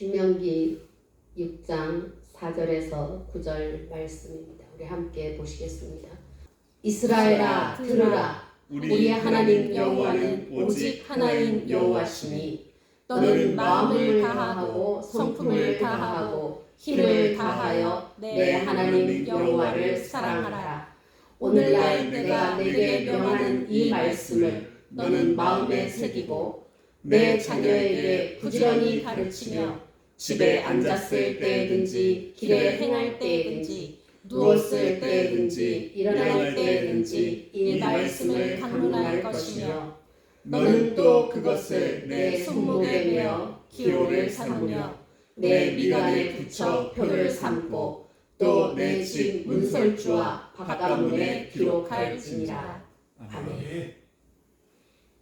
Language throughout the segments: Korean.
신명기 6장 4절에서 9절 말씀입니다. 우리 함께 보시겠습니다. 이스라엘아 들으라. 우리의 하나님 여호와는 오직 하나님 여호와시니 너는 마음을 다하고 성품을 다하고 힘을 다하여 내 하나님 여호와를 사랑하라. 오늘날 내가 내게 명하는 이 말씀을 너는 마음에 새기고 내 자녀에게 부지런히 가르치며 집에 앉았을 때든지 길에 행할 때든지 누웠을 때든지 일어날 때든지 이 말씀을 강론할 것이며 너는 또 그것을 내 손목에 메어 기호를 삼으며 내 미간에 붙여 표를 삼고 또 내 집 문설주와 바깥문에 기록할지니라. 아멘.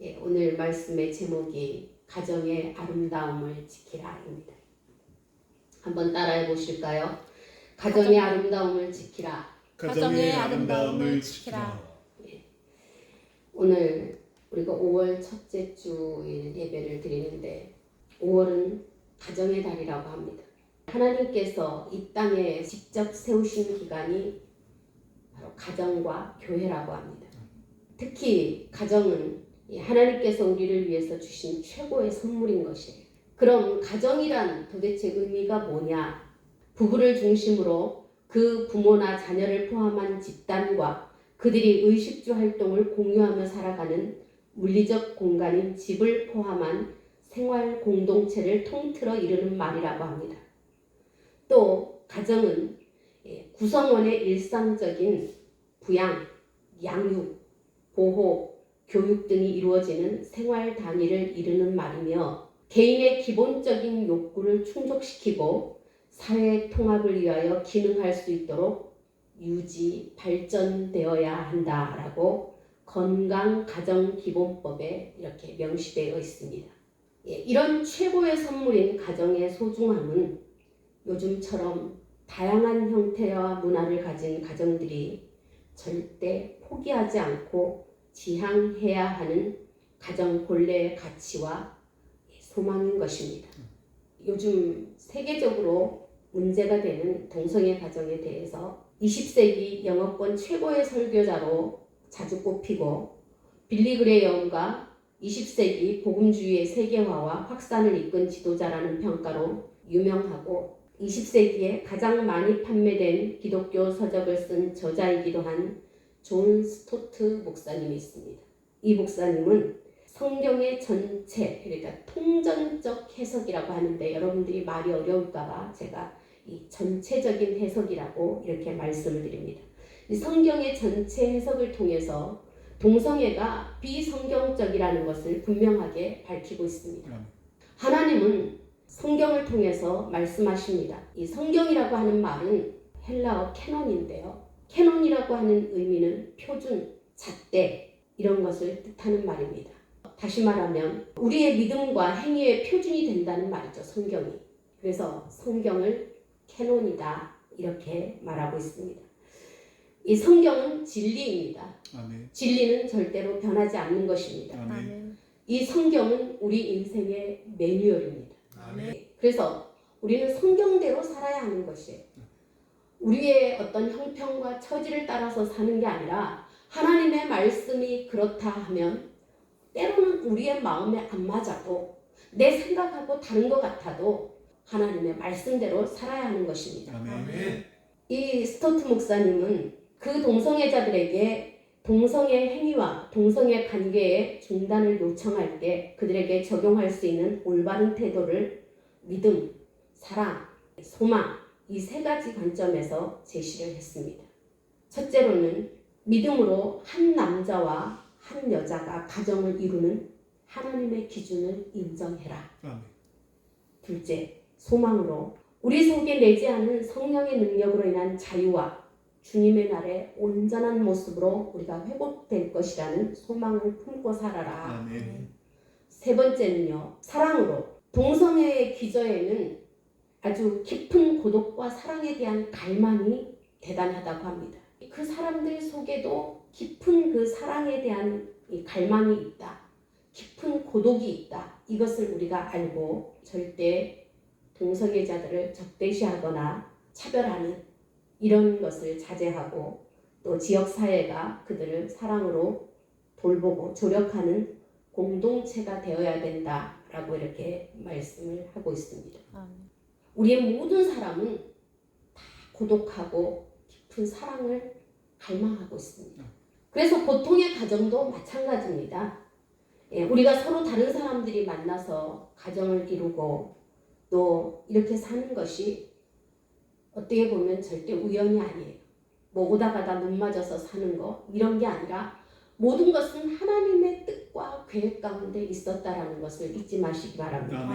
예, 오늘 말씀의 제목이 가정의 아름다움을 지키라입니다. 한번 따라해 보실까요? 가정의 아름다움을 지키라. 가정의 아름다움을 지키라. 예. 오늘 우리가 5월 첫째 주일 예배를 드리는데 5월은 가정의 달이라고 합니다. 하나님께서 이 땅에 직접 세우신 기관이 바로 가정과 교회라고 합니다. 특히 가정은 하나님께서 우리를 위해서 주신 최고의 선물인 것이에요. 그럼 가정이란 도대체 의미가 뭐냐? 부부를 중심으로 그 부모나 자녀를 포함한 집단과 그들이 의식주 활동을 공유하며 살아가는 물리적 공간인 집을 포함한 생활 공동체를 통틀어 이르는 말이라고 합니다. 또 가정은 구성원의 일상적인 부양, 양육, 보호, 교육 등이 이루어지는 생활 단위를 이루는 말이며 개인의 기본적인 욕구를 충족시키고 사회 통합을 위하여 기능할 수 있도록 유지, 발전되어야 한다라고 건강가정기본법에 이렇게 명시되어 있습니다. 이런 최고의 선물인 가정의 소중함은 요즘처럼 다양한 형태와 문화를 가진 가정들이 절대 포기하지 않고 지향해야 하는 가정 본래의 가치와 소망인 것입니다. 요즘 세계적으로 문제가 되는 동성애 가정에 대해서 20세기 영어권 최고의 설교자로 자주 꼽히고 빌리 그레이엄과 20세기 복음주의의 세계화와 확산을 이끈 지도자라는 평가로 유명하고 20세기에 가장 많이 판매된 기독교 서적을 쓴 저자이기도 한 존 스토트 목사님이 있습니다. 이 목사님은 성경의 전체, 그러니까 통전적 해석이라고 하는데 여러분들이 말이 어려울까봐 제가 이 전체적인 해석이라고 이렇게 말씀을 드립니다. 이 성경의 전체 해석을 통해서 동성애가 비성경적이라는 것을 분명하게 밝히고 있습니다. 하나님은 성경을 통해서 말씀하십니다. 이 성경이라고 하는 말은 헬라어 캐논인데요. 캐논이라고 하는 의미는 표준, 잣대 이런 것을 뜻하는 말입니다. 다시 말하면 우리의 믿음과 행위의 표준이 된다는 말이죠. 성경이. 그래서 성경을 캐논이다 이렇게 말하고 있습니다. 이 성경은 진리입니다. 아멘. 진리는 절대로 변하지 않는 것입니다. 아멘. 이 성경은 우리 인생의 매뉴얼입니다. 아멘. 그래서 우리는 성경대로 살아야 하는 것이에요. 우리의 어떤 형편과 처지를 따라서 사는 게 아니라 하나님의 말씀이 그렇다 하면 때로는 우리의 마음에 안 맞아도 내 생각하고 다른 것 같아도 하나님의 말씀대로 살아야 하는 것입니다. 아멘. 이 스토트 목사님은 그 동성애자들에게 동성애 행위와 동성애 관계의 중단을 요청할 때 그들에게 적용할 수 있는 올바른 태도를 믿음, 사랑, 소망 이 세 가지 관점에서 제시를 했습니다. 첫째로는 믿음으로 한 남자와 한 여자가 가정을 이루는 하나님의 기준을 인정해라. 아멘. 둘째, 소망으로 우리 속에 내재하는 성령의 능력으로 인한 자유와 주님의 날에 온전한 모습으로 우리가 회복될 것이라는 소망을 품고 살아라. 아멘. 세 번째는요, 사랑으로 동성애의 기저에는 아주 깊은 고독과 사랑에 대한 갈망이 대단하다고 합니다. 그 사람들 속에도 깊은 그 사랑에 대한 이 갈망이 있다. 깊은 고독이 있다. 이것을 우리가 알고 절대 동성애자들을 적대시하거나 차별하는 이런 것을 자제하고 또 지역사회가 그들을 사랑으로 돌보고 조력하는 공동체가 되어야 된다라고 이렇게 말씀을 하고 있습니다. 우리의 모든 사람은 다 고독하고 깊은 사랑을 갈망하고 있습니다. 그래서 보통의 가정도 마찬가지입니다. 우리가 서로 다른 사람들이 만나서 가정을 이루고 또 이렇게 사는 것이 어떻게 보면 절대 우연이 아니에요. 뭐 오다 가다 눈 맞아서 사는 거 이런 게 아니라 모든 것은 하나님의 뜻과 계획 가운데 있었다라는 것을 잊지 마시기 바랍니다.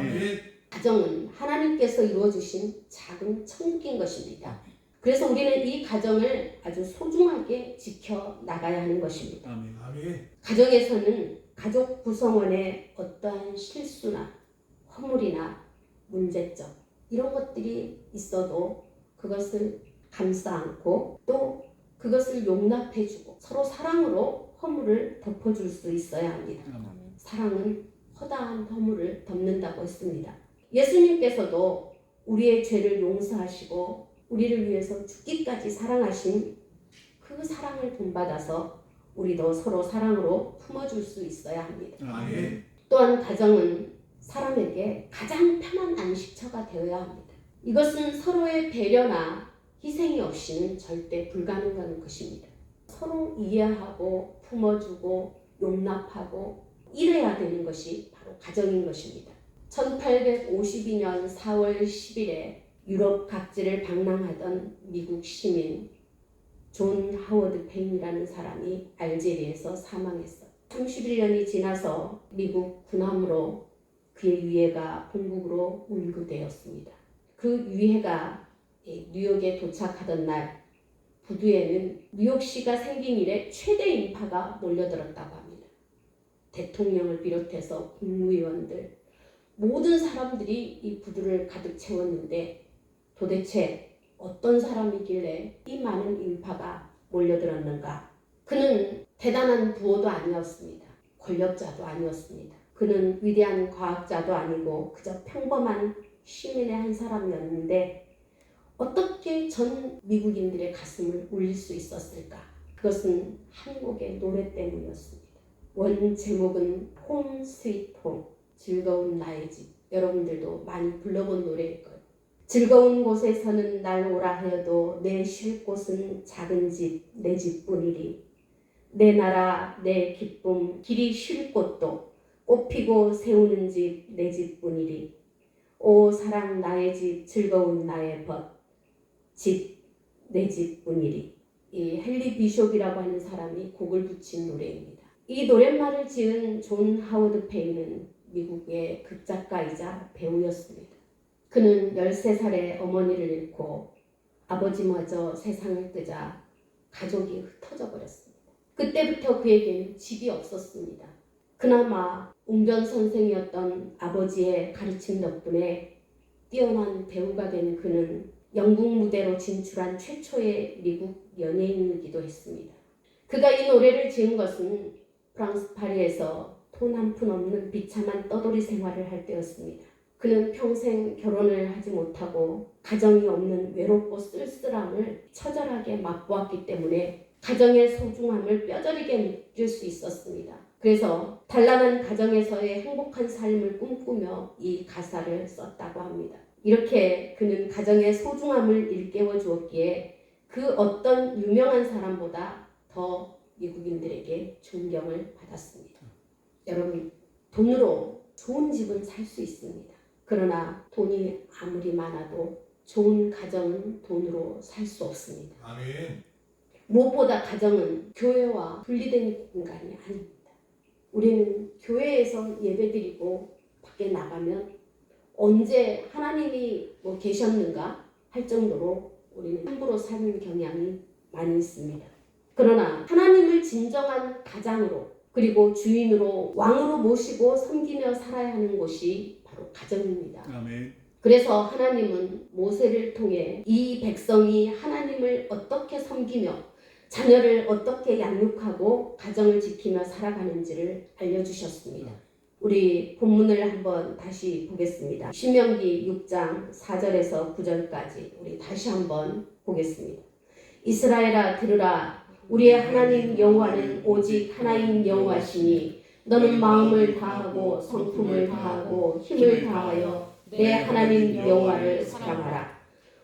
가정은 하나님께서 이루어주신 작은 천국인 것입니다. 그래서 우리는 이 가정을 아주 소중하게 지켜나가야 하는 것입니다. 가정에서는 가족 구성원의 어떠한 실수나 허물이나 문제점 이런 것들이 있어도 그것을 감싸 안고 또 그것을 용납해주고 서로 사랑으로 허물을 덮어줄 수 있어야 합니다. 사랑은 허다한 허물을 덮는다고 했습니다. 예수님께서도 우리의 죄를 용서하시고 우리를 위해서 죽기까지 사랑하신 그 사랑을 본받아서 우리도 서로 사랑으로 품어줄 수 있어야 합니다. 또한 가정은 사람에게 가장 편한 안식처가 되어야 합니다. 이것은 서로의 배려나 희생이 없이는 절대 불가능한 것입니다. 서로 이해하고 품어주고 용납하고 이래야 되는 것이 바로 가정인 것입니다. 1852년 4월 10일에 유럽 각지를 방랑하던 미국 시민 존 하워드 페인이라는 사람이 알제리에서 사망했어. 31년이 지나서 미국 군함으로 그의 유해가 본국으로 운구되었습니다. 그 유해가 뉴욕에 도착하던 날 부두에는 뉴욕시가 생긴 이래 최대 인파가 몰려들었다고 합니다. 대통령을 비롯해서 국무위원들 모든 사람들이 이 부두를 가득 채웠는데 도대체 어떤 사람이길래 이 많은 인파가 몰려들었는가? 그는 대단한 부호도 아니었습니다. 권력자도 아니었습니다. 그는 위대한 과학자도 아니고 그저 평범한 시민의 한 사람이었는데 어떻게 전 미국인들의 가슴을 울릴 수 있었을까? 그것은 한 곡의 노래 때문이었습니다. 원 제목은 홈 스위트 홈, 즐거운 나의 집. 여러분들도 많이 불러본 노래일 거예요. 즐거운 곳에서는 날 오라 하여도 내 쉴 곳은 작은 집, 내 집뿐이리. 내 나라, 내 기쁨, 길이 쉴 곳도 꽃피고 세우는 집, 내 집뿐이리. 오 사랑 나의 집, 즐거운 나의 벗, 집, 내 집뿐이리. 이 헨리 비숍이라고 하는 사람이 곡을 붙인 노래입니다. 이 노랫말을 지은 존 하워드 페인은 미국의 극작가이자 배우였습니다. 그는 13살에 어머니를 잃고 아버지마저 세상을 뜨자 가족이 흩어져 버렸습니다. 그때부터 그에게는 집이 없었습니다. 그나마 웅변 선생이었던 아버지의 가르침 덕분에 뛰어난 배우가 된 그는 영국 무대로 진출한 최초의 미국 연예인이기도 했습니다. 그가 이 노래를 지은 것은 프랑스 파리에서 돈 한 푼 없는 비참한 떠돌이 생활을 할 때였습니다. 그는 평생 결혼을 하지 못하고 가정이 없는 외롭고 쓸쓸함을 처절하게 맛보았기 때문에 가정의 소중함을 뼈저리게 느낄 수 있었습니다. 그래서 단란한 가정에서의 행복한 삶을 꿈꾸며 이 가사를 썼다고 합니다. 이렇게 그는 가정의 소중함을 일깨워 주었기에 그 어떤 유명한 사람보다 더 미국인들에게 존경을 받았습니다. 여러분, 돈으로 좋은 집은 살 수 있습니다. 그러나 돈이 아무리 많아도 좋은 가정은 돈으로 살 수 없습니다. 아멘. 무엇보다 가정은 교회와 분리된 공간이 아닙니다. 우리는 교회에서 예배드리고 밖에 나가면 언제 하나님이 계셨는가 할 정도로 우리는 함부로 사는 경향이 많이 있습니다. 그러나 하나님을 진정한 가장으로 그리고 주인으로 왕으로 모시고 섬기며 살아야 하는 곳이 바로 가정입니다. 아멘. 그래서 하나님은 모세를 통해 이 백성이 하나님을 어떻게 섬기며 자녀를 어떻게 양육하고 가정을 지키며 살아가는지를 알려주셨습니다. 우리 본문을 한번 다시 보겠습니다. 신명기 6장 4절에서 9절까지 우리 다시 한번 보겠습니다. 이스라엘아 들으라. 우리의 하나님 여호와는 오직 하나인 여호와시니 너는 마음을 다하고 성품을 다하고 힘을 다하여 내 하나님 여호와를 사랑하라.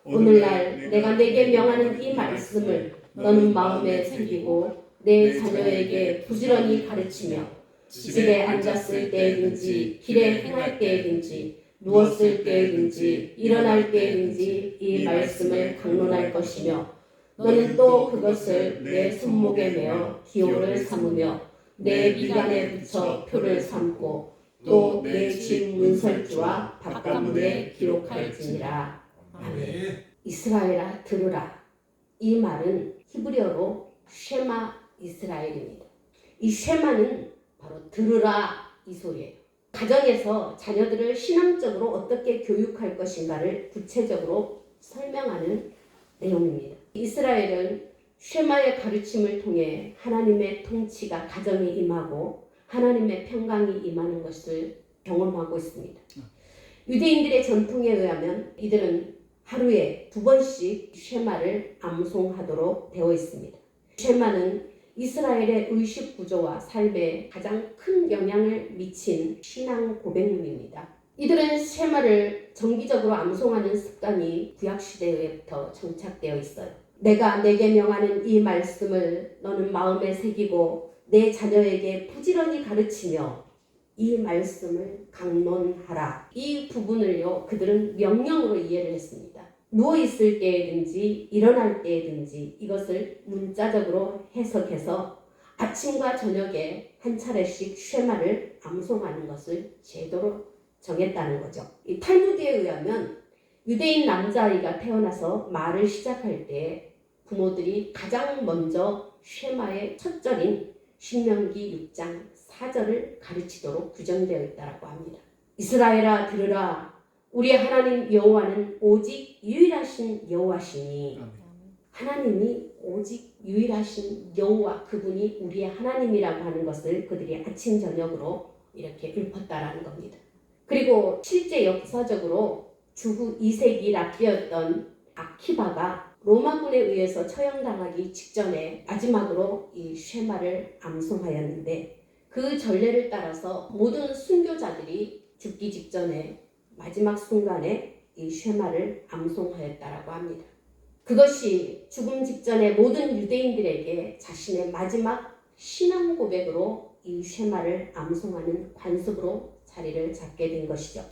오늘날 내가 내게 명하는 이 말씀을 너는 마음에 새기고 내 자녀에게 부지런히 가르치며 집에 앉았을 때든지 길에 행할 때든지 누웠을 때든지 일어날 때든지 이 말씀을 강론할 것이며 너는 또 그것을 내 손목에 메어 기호를 삼으며 내 미간에 붙여 표를 삼고 또 내 집 문설주와 바깥문에 기록할지니라. 아멘. 이스라엘아 들으라. 이 말은 히브리어로 쉐마 이스라엘입니다. 이 쉐마는 바로 들으라 이 소리예요. 가정에서 자녀들을 신앙적으로 어떻게 교육할 것인가를 구체적으로 설명하는 내용입니다. 이스라엘은 쉐마의 가르침을 통해 하나님의 통치가 가정에 임하고 하나님의 평강이 임하는 것을 경험하고 있습니다. 유대인들의 전통에 의하면 이들은 하루에 2번씩 쉐마를 암송하도록 되어 있습니다. 쉐마는 이스라엘의 의식 구조와 삶에 가장 큰 영향을 미친 신앙 고백문입니다. 이들은 쉐마를 정기적으로 암송하는 습관이 구약시대에부터 정착되어 있어요. 내가 내게 명하는 이 말씀을 너는 마음에 새기고 내 자녀에게 부지런히 가르치며 이 말씀을 강론하라. 이 부분을요 그들은 명령으로 이해를 했습니다. 누워있을 때든지 일어날 때든지 이것을 문자적으로 해석해서 아침과 저녁에 한 차례씩 쉐마를 암송하는 것을 제도로 정했다는 거죠. 이 탈무드에 의하면 유대인 남자아이가 태어나서 말을 시작할 때 부모들이 가장 먼저 쉐마의 첫 절인 신명기 6장 4절을 가르치도록 규정되어 있다고 합니다. 이스라엘아 들으라. 우리의 하나님 여호와는 오직 유일하신 여호와시니. 하나님이 오직 유일하신 여호와 그분이 우리의 하나님이라고 하는 것을 그들이 아침 저녁으로 이렇게 읊었다라는 겁니다. 그리고 실제 역사적으로 주후 2세기 랍비였던 아키바가 로마군에 의해서 처형당하기 직전에 마지막으로 이 쉐마를 암송하였는데 그 전례를 따라서 모든 순교자들이 죽기 직전에 마지막 순간에 이 쉐마를 암송하였다라고 합니다. 그것이 죽음 직전에 모든 유대인들에게 자신의 마지막 신앙 고백으로 이 쉐마를 암송하는 관습으로 자리를 잡게 된 것이죠.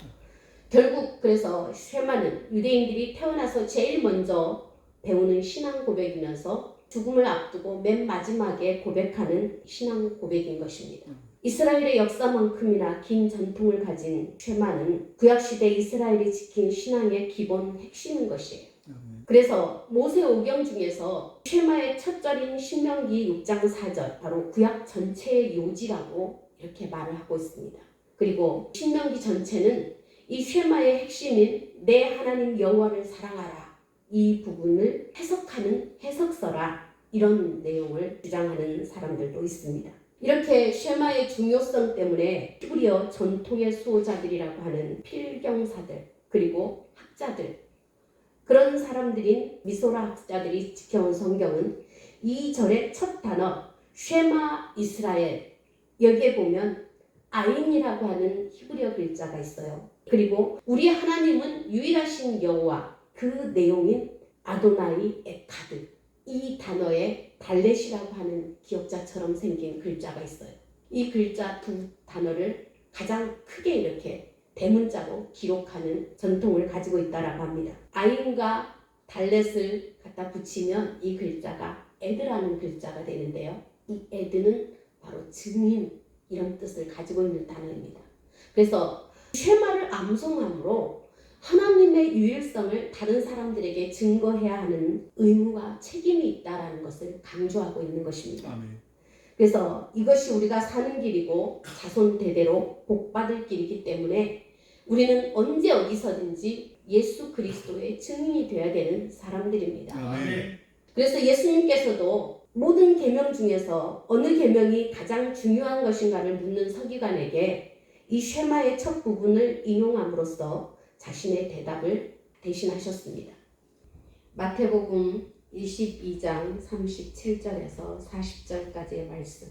결국 그래서 쉐마는 유대인들이 태어나서 제일 먼저 배우는 신앙 고백이면서 죽음을 앞두고 맨 마지막에 고백하는 신앙 고백인 것입니다. 이스라엘의 역사만큼이나 긴 전통을 가진 쉐마는 구약시대 이스라엘이 지킨 신앙의 기본 핵심인 것이에요. 그래서 모세오경 중에서 쉐마의 첫 절인 신명기 6장 4절 바로 구약 전체의 요지라고 이렇게 말을 하고 있습니다. 그리고 신명기 전체는 이 쉐마의 핵심인 내 하나님 여호와를 사랑하라 이 부분을 해석하는 해석서라 이런 내용을 주장하는 사람들도 있습니다. 이렇게 쉐마의 중요성 때문에 히브리어 전통의 수호자들이라고 하는 필경사들 그리고 학자들 그런 사람들인 미소라 학자들이 지켜온 성경은 이 절의 첫 단어 쉐마 이스라엘 여기에 보면 아인이라고 하는 히브리어 글자가 있어요. 그리고 우리 하나님은 유일하신 여호와 그 내용인 아도나이 에카드 이 단어에 달렛이라고 하는 기억자처럼 생긴 글자가 있어요. 이 글자 두 단어를 가장 크게 이렇게 대문자로 기록하는 전통을 가지고 있다라고 합니다. 아인과 달렛을 갖다 붙이면 이 글자가 에드라는 글자가 되는데요. 이 에드는 바로 증인 이런 뜻을 가지고 있는 단어입니다. 그래서 쉐마를 암송함으로 하나님의 유일성을 다른 사람들에게 증거해야 하는 의무와 책임이 있다라는 것을 강조하고 있는 것입니다. 아멘. 그래서 이것이 우리가 사는 길이고 자손 대대로 복받을 길이기 때문에 우리는 언제 어디서든지 예수 그리스도의 증인이 되어야 되는 사람들입니다. 아멘. 그래서 예수님께서도 모든 계명 중에서 어느 계명이 가장 중요한 것인가를 묻는 서기관에게 이 쉐마의 첫 부분을 인용함으로써 자신의 대답을 대신하셨습니다. 마태복음 22장 37절에서 40절까지의 말씀.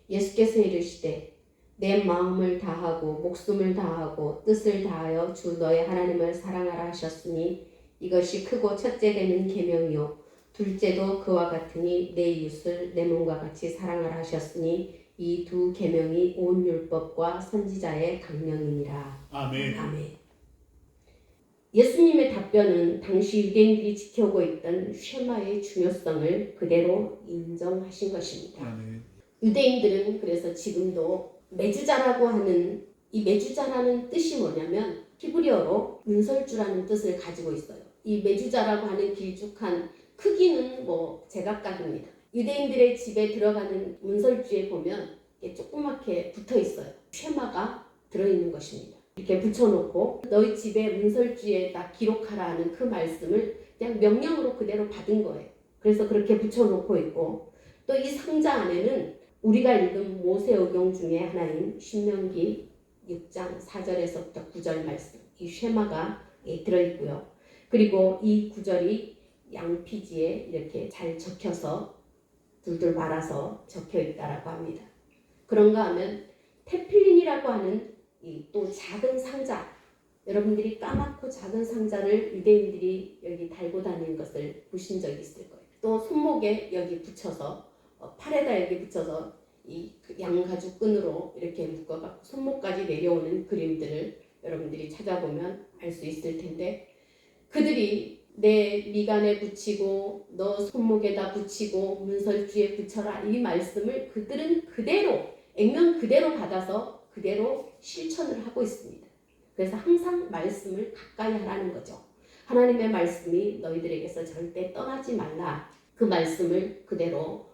예수께서 이르시되 내 마음을 다하고 목숨을 다하고 뜻을 다하여 주 너의 하나님을 사랑하라 하셨으니 이것이 크고 첫째 되는 계명이요 둘째도 그와 같으니 내 이웃을 내 몸과 같이 사랑하라 하셨으니 이 두 계명이 온 율법과 선지자의 강령이니라. 아멘. 아멘. 예수님의 답변은 당시 유대인들이 지켜오고 있던 쉐마의 중요성을 그대로 인정하신 것입니다. 아멘. 유대인들은 그래서 지금도 메주자라고 하는 이 메주자라는 뜻이 뭐냐면 히브리어로 문설주라는 뜻을 가지고 있어요. 이 메주자라고 하는 길쭉한 크기는 뭐 제각각입니다. 유대인들의 집에 들어가는 문설주에 보면 이렇게 조그맣게 붙어 있어요. 쉐마가 들어있는 것입니다. 이렇게 붙여놓고 너희 집에 문설주에다 기록하라 하는 그 말씀을 그냥 명령으로 그대로 받은 거예요. 그래서 그렇게 붙여놓고 있고 또 이 상자 안에는 우리가 읽은 모세오경 중에 하나인 신명기 6장 4절에서부터 9절 말씀 이 쉐마가 들어있고요. 그리고 이 구절이 양피지에 이렇게 잘 적혀서 둘둘 말아서 적혀 있다라고 합니다. 그런가 하면 테필린이라고 하는 이 또 작은 상자, 여러분들이 까맣고 작은 상자를 유대인들이 여기 달고 다니는 것을 보신 적이 있을 거예요. 또 손목에 여기 붙여서 팔에다 여기 붙여서 이 양가죽 끈으로 이렇게 묶어갖고 손목까지 내려오는 그림들을 여러분들이 찾아보면 알 수 있을 텐데 그들이 내 미간에 붙이고 너 손목에다 붙이고 문설주에 붙여라 이 말씀을 그들은 그대로 액면 그대로 받아서 그대로 실천을 하고 있습니다. 그래서 항상 말씀을 가까이 하라는 거죠. 하나님의 말씀이 너희들에게서 절대 떠나지 말라. 그 말씀을 그대로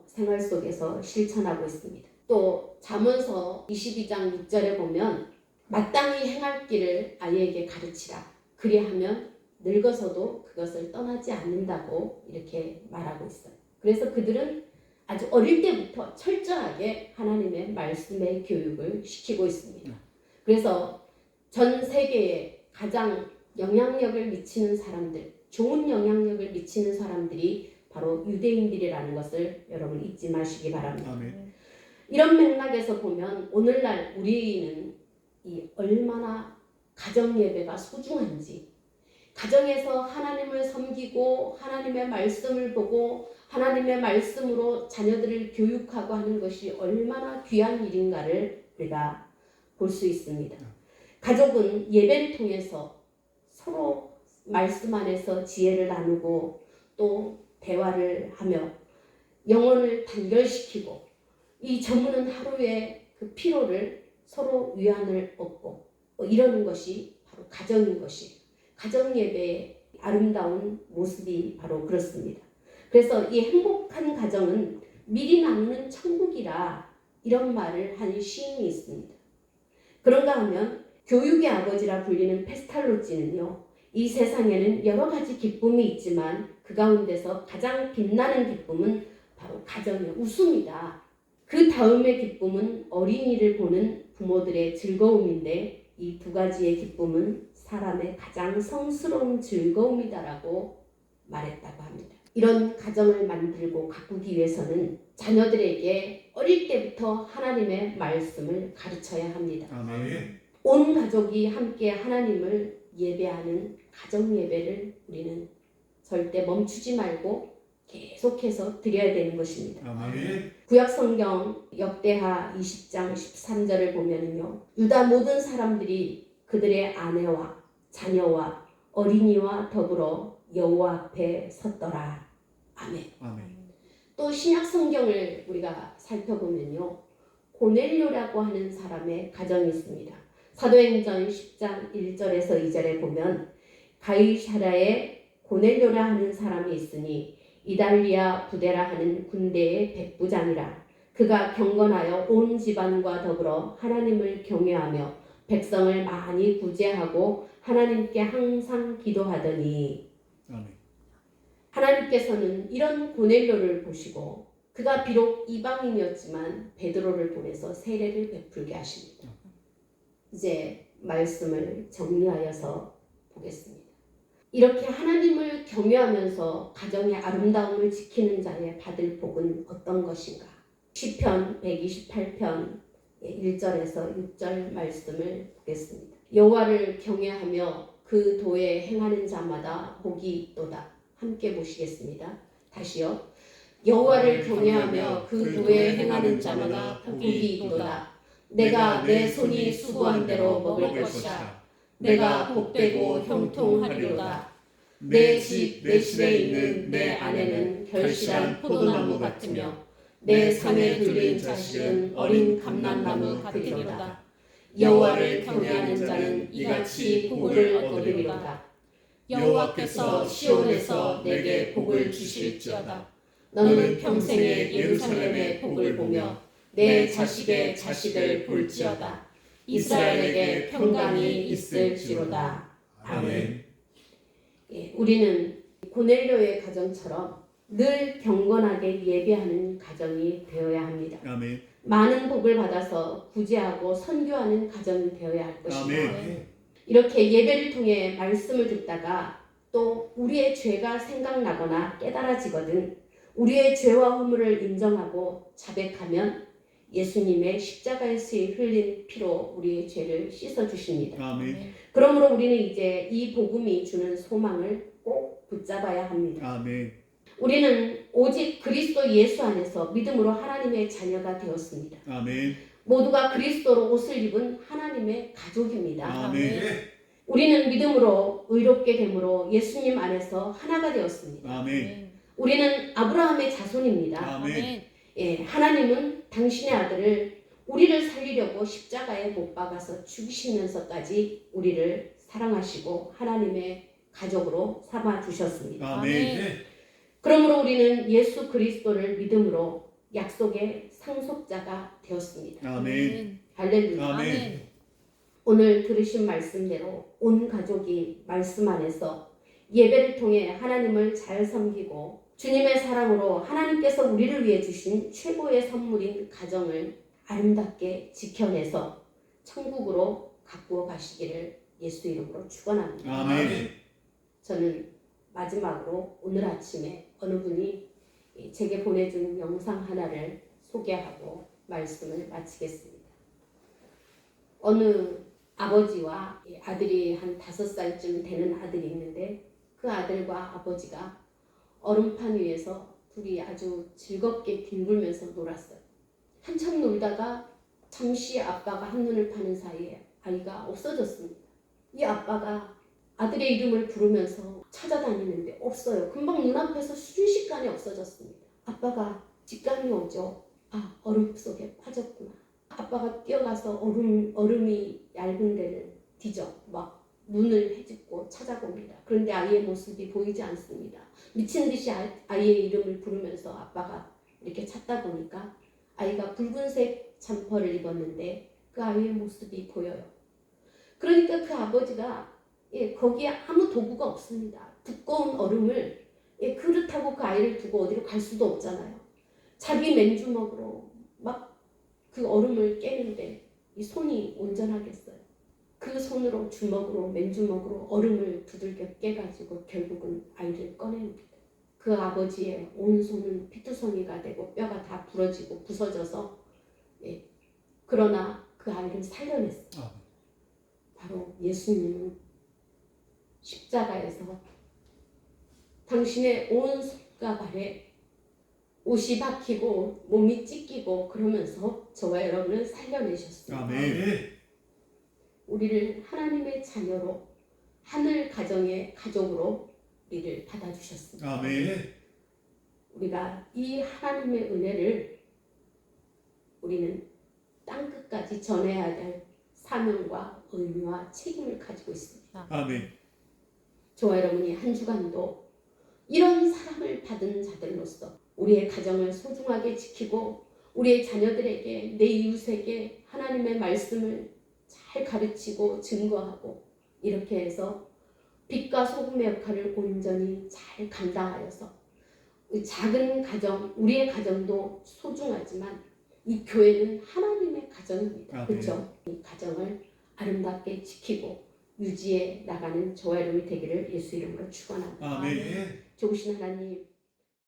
생활 속에서 실천하고 있습니다. 또 잠언서 22장 6절에 보면 마땅히 행할 길을 아이에게 가르치라. 그리하면 늙어서도 그것을 떠나지 않는다고 이렇게 말하고 있어요. 그래서 그들은 아주 어릴 때부터 철저하게 하나님의 말씀의 교육을 시키고 있습니다. 그래서 전 세계에 가장 영향력을 미치는 사람들, 좋은 영향력을 미치는 사람들이 바로 유대인들이라는 것을 여러분 잊지 마시기 바랍니다. 아멘. 이런 맥락에서 보면 오늘날 우리는 이 얼마나 가정 예배가 소중한지, 가정에서 하나님을 섬기고 하나님의 말씀을 보고 하나님의 말씀으로 자녀들을 교육하고 하는 것이 얼마나 귀한 일인가를 우리가 볼 수 있습니다. 가족은 예배를 통해서 서로 말씀 안에서 지혜를 나누고 또 대화를 하며 영혼을 단결시키고 이 저무는 하루의 그 피로를 서로 위안을 얻고 이러는 것이 바로 가정인 것이 가정 예배의 아름다운 모습이 바로 그렇습니다. 그래서 이 행복한 가정은 미리 나누는 천국이라 이런 말을 한 시인이 있습니다. 그런가 하면 교육의 아버지라 불리는 페스탈로찌는요. 이 세상에는 여러 가지 기쁨이 있지만 그 가운데서 가장 빛나는 기쁨은 바로 가정의 웃음이다. 그 다음의 기쁨은 어린이를 보는 부모들의 즐거움인데 이 두 가지의 기쁨은 사람의 가장 성스러운 즐거움이다라고 말했다고 합니다. 이런 가정을 만들고 가꾸기 위해서는 자녀들에게 어릴 때부터 하나님의 말씀을 가르쳐야 합니다. 아멘. 온 가족이 함께 하나님을 예배하는 가정 예배를 우리는 절대 멈추지 말고 계속해서 드려야 되는 것입니다. 아멘. 구약 성경 역대하 20장 13절을 보면은요. 유다 모든 사람들이 그들의 아내와 자녀와 어린이와 더불어 여호와 앞에 섰더라. 아멘. 아멘. 또 신약 성경을 우리가 살펴보면요. 고넬료라고 하는 사람의 가정이 있습니다. 사도행전 10장 1절에서 2절에 보면 가이사랴에 고넬료라 하는 사람이 있으니 이달리아 부데라 하는 군대의 백부장이라. 그가 경건하여 온 집안과 더불어 하나님을 경외하며 백성을 많이 구제하고 하나님께 항상 기도하더니. 아멘. 하나님께서는 이런 고넬료를 보시고 그가 비록 이방인이었지만 베드로를 보내서 세례를 베풀게 하십니다. 이제 말씀을 정리하여서 보겠습니다. 이렇게 하나님을 경외하면서 가정의 아름다움을 지키는 자의 받을 복은 어떤 것인가? 시편 128편 1절에서 6절 말씀을 보겠습니다. 여호와를 경외하며 그 도에 행하는 자마다 복이 있도다. 함께 보시겠습니다. 다시요. 여호와를 경외하며 그 도에 행하는 자마다 복이 있도다. 내가 내 손이 수고한 대로 먹을 것이다. 내가 복되고 형통하리로다. 내 집 내 실에 있는 내 아내는 결실한 포도나무 같으며 내 산에 들린 자식은 어린 감람나무 같으리로다. 여호와를 경외하는 자는 이같이 복을 얻으리로다. 여호와께서 시온에서 내게 복을 주실지어다. 너는 평생에 예루살렘의 복을 보며 내 자식의 자식을 볼지어다. 이스라엘에게 평강이 있을지로다. 아멘. 우리는 고넬료의 가정처럼 늘 경건하게 예배하는 가정이 되어야 합니다. 아멘. 많은 복을 받아서 구제하고 선교하는 가정이 되어야 할 것입니다. 아멘. 이렇게 예배를 통해 말씀을 듣다가 또 우리의 죄가 생각나거나 깨달아지거든 우리의 죄와 허물을 인정하고 자백하면 예수님의 십자가에서 흘린 피로 우리의 죄를 씻어주십니다. 아멘. 그러므로 우리는 이제 이 복음이 주는 소망을 꼭 붙잡아야 합니다. 아멘. 우리는 오직 그리스도 예수 안에서 믿음으로 하나님의 자녀가 되었습니다. 아멘. 모두가 그리스도로 옷을 입은 하나님의 가족입니다. 아멘. 우리는 믿음으로 의롭게 됨으로 예수님 안에서 하나가 되었습니다. 아멘. 우리는 아브라함의 자손입니다. 아멘. 하나님은 당신의 아들을 우리를 살리려고 십자가에 못 박아서 죽이시면서까지 우리를 사랑하시고 하나님의 가족으로 삼아 주셨습니다. 아멘. 그러므로 우리는 예수 그리스도를 믿음으로 약속의 상속자가 되었습니다. 아멘. 할렐루야. 아멘. 오늘 들으신 말씀대로 온 가족이 말씀 안에서 예배를 통해 하나님을 잘 섬기고 주님의 사랑으로 하나님께서 우리를 위해 주신 최고의 선물인 가정을 아름답게 지켜내서 천국으로 갖고 가시기를 예수 이름으로 축원합니다. 아멘. 저는 마지막으로 오늘 아침에 어느 분이 제게 보내준 영상 하나를 소개하고 말씀을 마치겠습니다. 어느 아버지와 아들이 한 5살쯤 되는 아들이 있는데 그 아들과 아버지가 얼음판 위에서 둘이 아주 즐겁게 뒹굴면서 놀았어요. 한참 놀다가 잠시 아빠가 한눈을 파는 사이에 아이가 없어졌습니다. 이 아빠가 아들의 이름을 부르면서 찾아다니는데 없어요. 금방 눈앞에서 순식간에 없어졌습니다. 아빠가 직감이 오죠. 아, 얼음 속에 빠졌구나. 아빠가 뛰어가서 얼음이 얇은 데를 뒤져 막 눈을 헤집고 찾아봅니다. 그런데 아이의 모습이 보이지 않습니다. 미친 듯이 아이의 이름을 부르면서 아빠가 이렇게 찾다 보니까 아이가 붉은색 잠퍼를 입었는데 그 아이의 모습이 보여요. 그러니까 그 아버지가 거기에 아무 도구가 없습니다. 두꺼운 얼음을 그릇하고 그 아이를 두고 어디로 갈 수도 없잖아요. 자기 맨주먹으로 막 그 얼음을 깨는데 이 손이 온전하겠어요. 그 손으로 주먹으로 맨주먹으로 얼음을 두들겨 깨가지고 결국은 아이를 꺼냅니다. 그 아버지의 온 손은 피투성이가 되고 뼈가 다 부러지고 부서져서 그러나 그 아이를 살려냈어요. 바로 예수님은 십자가에서 당신의 온 손과 발에 옷이 박히고 몸이 찢기고 그러면서 저와 여러분을 살려내셨습니다. 아멘. 우리를 하나님의 자녀로 하늘 가정의 가족으로 우리를 받아주셨습니다. 아멘. 우리가 이 하나님의 은혜를 우리는 땅끝까지 전해야 될 사명과 의무와 책임을 가지고 있습니다. 아멘. 저와 여러분이 한 주간도 이런 사랑을 받은 자들로서 우리의 가정을 소중하게 지키고 우리의 자녀들에게 내 이웃에게 하나님의 말씀을 잘 가르치고 증거하고 이렇게 해서 빛과 소금의 역할을 온전히 잘 감당하여서 작은 가정, 우리의 가정도 소중하지만 이 교회는 하나님의 가정입니다. 아멘. 그렇죠? 이 가정을 아름답게 지키고 유지해 나가는 저와 여러분이 되기를 예수 이름으로 축원합니다. 아멘. 좋으신 하나님